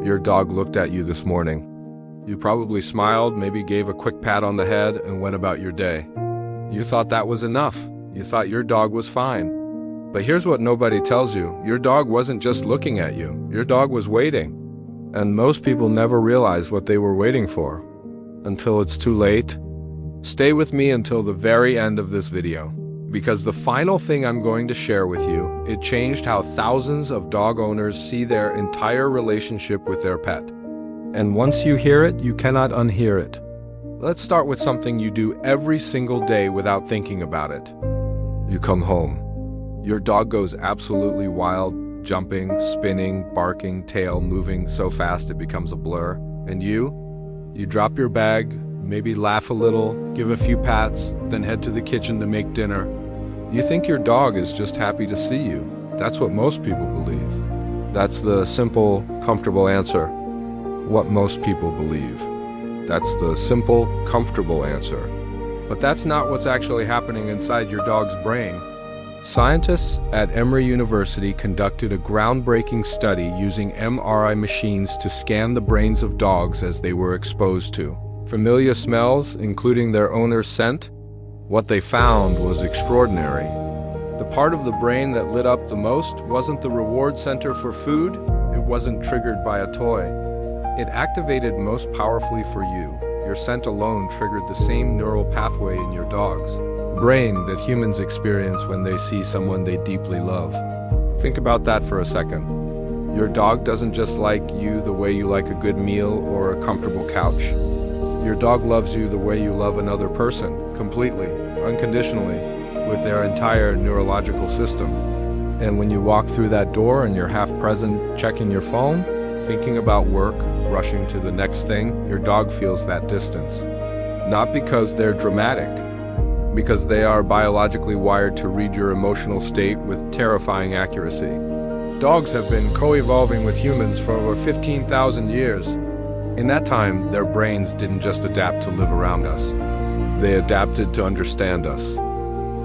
Your dog looked at you this morning. You probably smiled, maybe gave a quick pat on the head, and went about your day. You thought that was enough. You thought your dog was fine. But here's what nobody tells you. Your dog wasn't just looking at you. Your dog was waiting. And most people never realize what they were waiting for. Until it's too late. Stay with me until the very end of this video. Because the final thing I'm going to share with you, it changed how thousands of dog owners see their entire relationship with their pet. And once you hear it, you cannot unhear it. Let's start with something you do every single day without thinking about it. You come home. Your dog goes absolutely wild, jumping, spinning, barking, tail moving so fast it becomes a blur. And you drop your bag, maybe laugh a little, give a few pats, then head to the kitchen to make dinner. You think your dog is just happy to see you. That's what most people believe. That's the simple, comfortable answer. What most people believe. That's the simple, comfortable answer. But that's not what's actually happening inside your dog's brain. Scientists at Emory University conducted a groundbreaking study using MRI machines to scan the brains of dogs as they were exposed to familiar smells, including their owner's scent. What they found was extraordinary. The part of the brain that lit up the most wasn't the reward center for food. It wasn't triggered by a toy. It activated most powerfully for you. Your scent alone triggered the same neural pathway in your dog's brain that humans experience when they see someone they deeply love. Think about that for a second. Your dog doesn't just like you the way you like a good meal or a comfortable couch. Your dog loves you the way you love another person, completely, unconditionally, with their entire neurological system. And when you walk through that door and you're half present, checking your phone, thinking about work, rushing to the next thing, your dog feels that distance. Not because they're dramatic, because they are biologically wired to read your emotional state with terrifying accuracy. Dogs have been co-evolving with humans for over 15,000 years. In that time, their brains didn't just adapt to live around us. They adapted to understand us.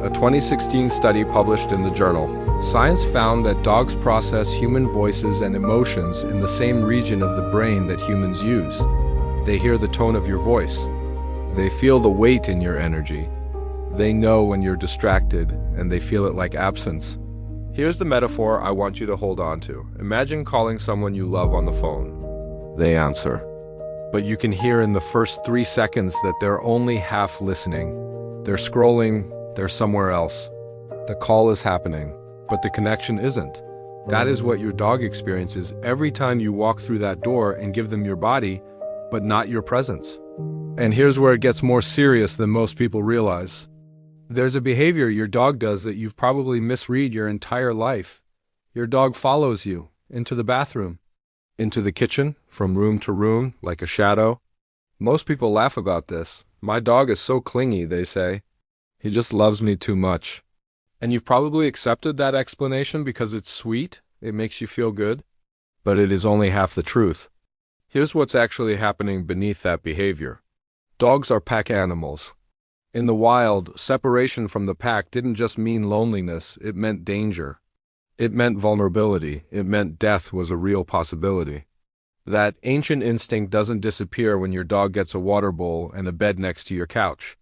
A 2016 study published in the journal Science found that dogs process human voices and emotions in the same region of the brain that humans use. They hear the tone of your voice. They feel the weight in your energy. They know when you're distracted, and they feel it like absence. Here's the metaphor I want you to hold on to. Imagine calling someone you love on the phone. They answer. But you can hear in the first 3 seconds that they're only half listening. They're scrolling, they're somewhere else. The call is happening, but the connection isn't. That is what your dog experiences every time you walk through that door and give them your body, but not your presence. And here's where it gets more serious than most people realize. There's a behavior your dog does that you've probably misread your entire life. Your dog follows you into the bathroom, into the kitchen, from room to room, like a shadow. Most people laugh about this. My dog is so clingy, they say. He just loves me too much. And you've probably accepted that explanation because it's sweet, it makes you feel good. But it is only half the truth. Here's what's actually happening beneath that behavior. Dogs are pack animals. In the wild, separation from the pack didn't just mean loneliness, it meant danger. It meant vulnerability. It meant death was a real possibility. That ancient instinct doesn't disappear when your dog gets a water bowl and a bed next to your couch.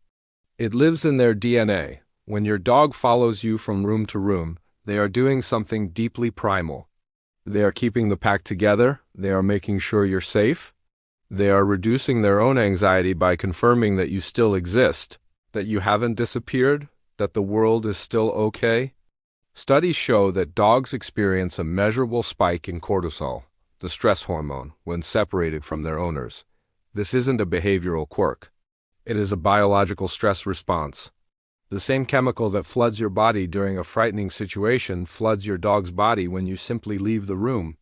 It lives in their DNA. When your dog follows you from room to room, they are doing something deeply primal. They are keeping the pack together. They are making sure you're safe. They are reducing their own anxiety by confirming that you still exist, that you haven't disappeared, that the world is still okay. Studies show that dogs experience a measurable spike in cortisol, the stress hormone, when separated from their owners. This isn't a behavioral quirk. It is a biological stress response. The same chemical that floods your body during a frightening situation floods your dog's body when you simply leave the room.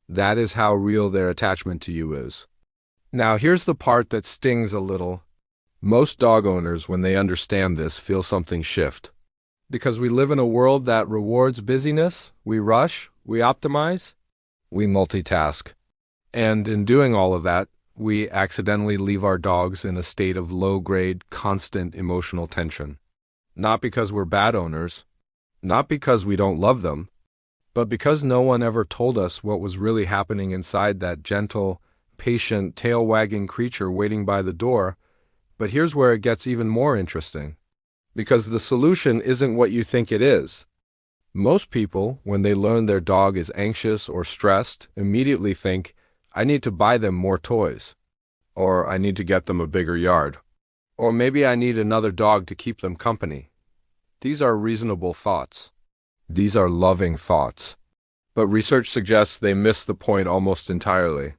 That is how real their attachment to you is. Now, here's the part that stings a little. Most dog owners, when they understand this, feel something shift. Because we live in a world that rewards busyness, we rush, we optimize, we multitask. And in doing all of that, we accidentally leave our dogs in a state of low-grade, constant emotional tension. Not because we're bad owners, not because we don't love them, But because no one ever told us what was really happening inside that gentle, patient, tail-wagging creature waiting by the door, but here's where it gets even more interesting. Because the solution isn't what you think it is. Most people, when they learn their dog is anxious or stressed, immediately think, I need to buy them more toys. Or I need to get them a bigger yard. Or maybe I need another dog to keep them company. These are reasonable thoughts. These are loving thoughts. But research suggests they miss the point almost entirely.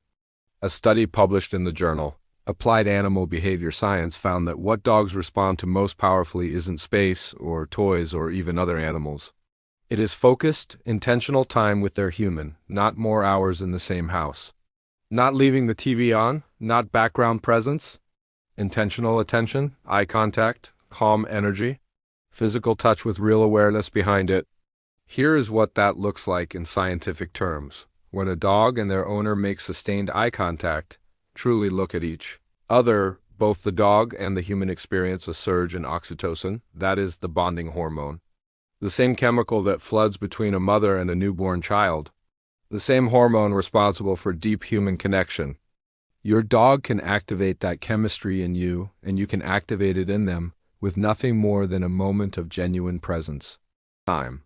A study published in the journal Applied Animal Behavior Science found that what dogs respond to most powerfully isn't space or toys or even other animals. It is focused, intentional time with their human, not more hours in the same house. Not leaving the TV on, not background presence. Intentional attention, eye contact, calm energy, physical touch with real awareness behind it. Here is what that looks like in scientific terms. When a dog and their owner make sustained eye contact, truly look at each other, both the dog and the human experience a surge in oxytocin, that is the bonding hormone. The same chemical that floods between a mother and a newborn child. The same hormone responsible for deep human connection. Your dog can activate that chemistry in you, and you can activate it in them with nothing more than a moment of genuine presence. Time.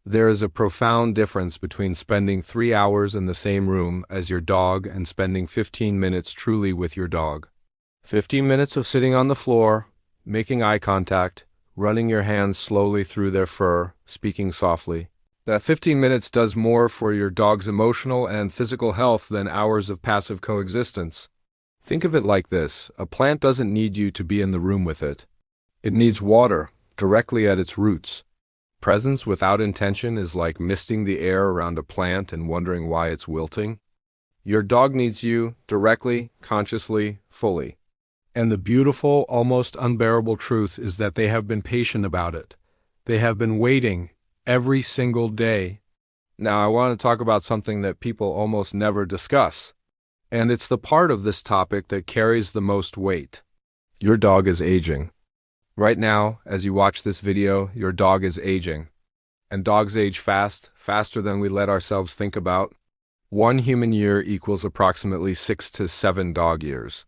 There is a profound difference between spending 3 hours in the same room as your dog and spending 15 minutes truly with your dog. 15 minutes of sitting on the floor, making eye contact, running your hands slowly through their fur, speaking softly. That 15 minutes does more for your dog's emotional and physical health than hours of passive coexistence. Think of it like this: a plant doesn't need you to be in the room with it. It needs water, directly at its roots. Presence without intention is like misting the air around a plant and wondering why it's wilting. Your dog needs you, directly, consciously, fully. And the beautiful, almost unbearable truth is that they have been patient about it. They have been waiting every single day. Now I want to talk about something that people almost never discuss. And it's the part of this topic that carries the most weight. Your dog is aging. Right now, as you watch this video, your dog is aging. And dogs age fast, faster than we let ourselves think about. 1 human year equals approximately 6 to 7 dog years.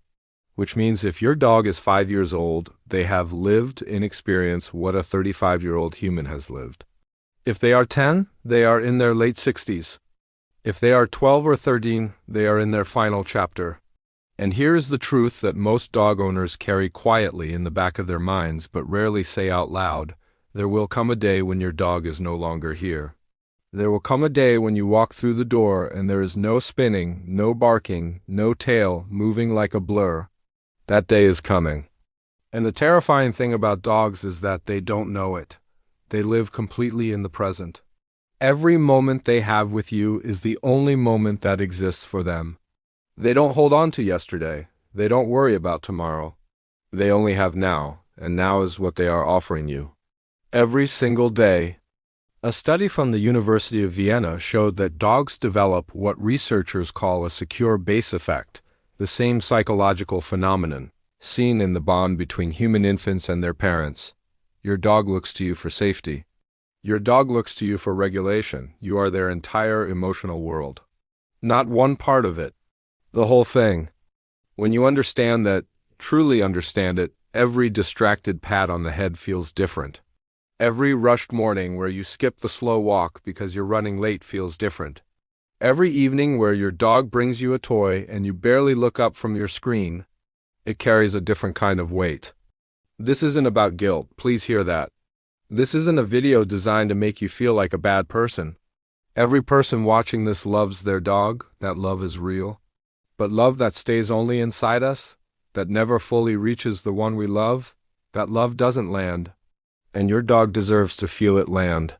Which means if your dog is 5 years old, they have lived in experience what a 35-year-old human has lived. If they are 10, they are in their late 60s. If they are 12 or 13, they are in their final chapter. And here is the truth that most dog owners carry quietly in the back of their minds but rarely say out loud: there will come a day when your dog is no longer here. There will come a day when you walk through the door and there is no spinning, no barking, no tail moving like a blur. That day is coming. And the terrifying thing about dogs is that they don't know it. They live completely in the present. Every moment they have with you is the only moment that exists for them. They don't hold on to yesterday. They don't worry about tomorrow. They only have now, and now is what they are offering you. Every single day. A study from the University of Vienna showed that dogs develop what researchers call a secure base effect, the same psychological phenomenon seen in the bond between human infants and their parents. Your dog looks to you for safety. Your dog looks to you for regulation. You are their entire emotional world. Not one part of it. The whole thing. When you understand that, truly understand it, every distracted pat on the head feels different. Every rushed morning where you skip the slow walk because you're running late feels different. Every evening where your dog brings you a toy and you barely look up from your screen, it carries a different kind of weight. This isn't about guilt, please hear that. This isn't a video designed to make you feel like a bad person. Every person watching this loves their dog, that love is real. But love that stays only inside us, that never fully reaches the one we love, that love doesn't land. And your dog deserves to feel it land.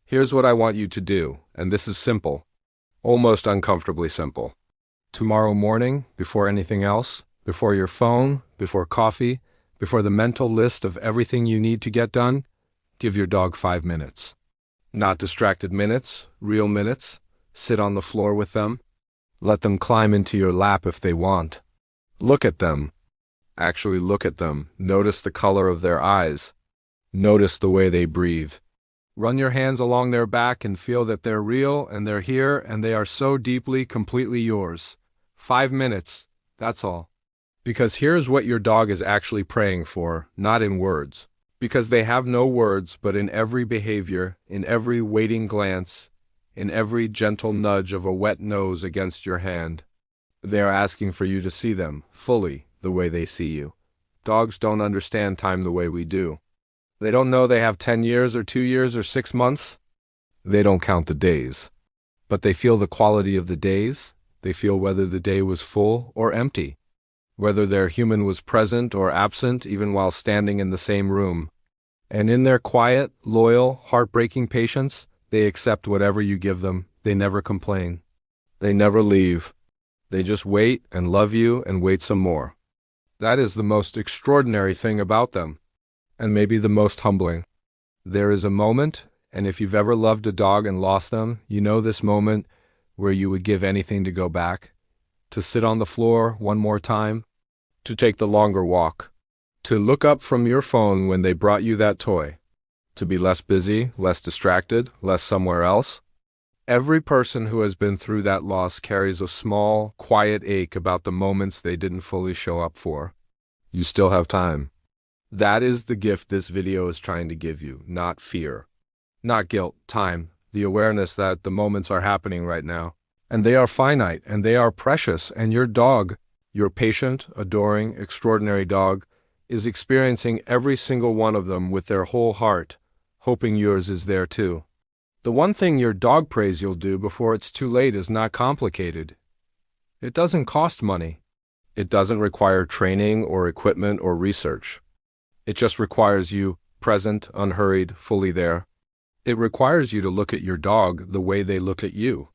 Here's what I want you to do, and this is simple. Almost uncomfortably simple. Tomorrow morning, before anything else, before your phone, before coffee, before the mental list of everything you need to get done, give your dog 5 minutes. Not distracted minutes, real minutes. Sit on the floor with them. Let them climb into your lap if they want. Look at them. Actually look at them. Notice the color of their eyes. Notice the way they breathe. Run your hands along their back and feel that they're real and they're here and they are so deeply, completely yours. 5 minutes, that's all. Because here's what your dog is actually praying for, not in words. Because they have no words, but in every behavior, in every waiting glance, in every gentle nudge of a wet nose against your hand, they are asking for you to see them fully the way they see you. Dogs don't understand time the way we do. They don't know they have 10 years or 2 years or 6 months. They don't count the days. But they feel the quality of the days. They feel whether the day was full or empty, whether their human was present or absent even while standing in the same room. And in their quiet, loyal, heartbreaking patience, they accept whatever you give them. They never complain. They never leave. They just wait and love you and wait some more. That is the most extraordinary thing about them, and maybe the most humbling. There is a moment, and if you've ever loved a dog and lost them, you know this moment where you would give anything to go back, to sit on the floor one more time, to take the longer walk, to look up from your phone when they brought you that toy, to be less busy, less distracted, less somewhere else. Every person who has been through that loss carries a small, quiet ache about the moments they didn't fully show up for. You still have time. That is the gift this video is trying to give you, not fear. Not guilt, time, the awareness that the moments are happening right now. And they are finite, and they are precious, and your dog, your patient, adoring, extraordinary dog, is experiencing every single one of them with their whole heart, hoping yours is there too. The one thing your dog prays you'll do before it's too late is not complicated. It doesn't cost money. It doesn't require training or equipment or research. It just requires you, present, unhurried, fully there. It requires you to look at your dog the way they look at you,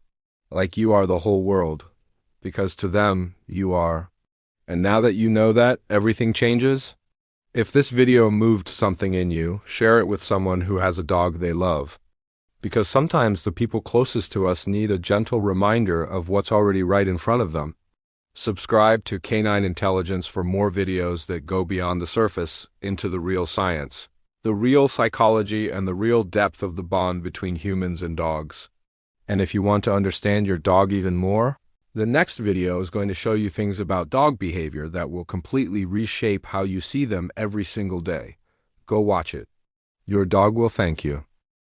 like you are the whole world, because to them, you are. And now that you know that, everything changes. If this video moved something in you, share it with someone who has a dog they love. Because sometimes the people closest to us need a gentle reminder of what's already right in front of them. Subscribe to Canine Intelligence for more videos that go beyond the surface into the real science, the real psychology, and the real depth of the bond between humans and dogs. And if you want to understand your dog even more, the next video is going to show you things about dog behavior that will completely reshape how you see them every single day. Go watch it. Your dog will thank you.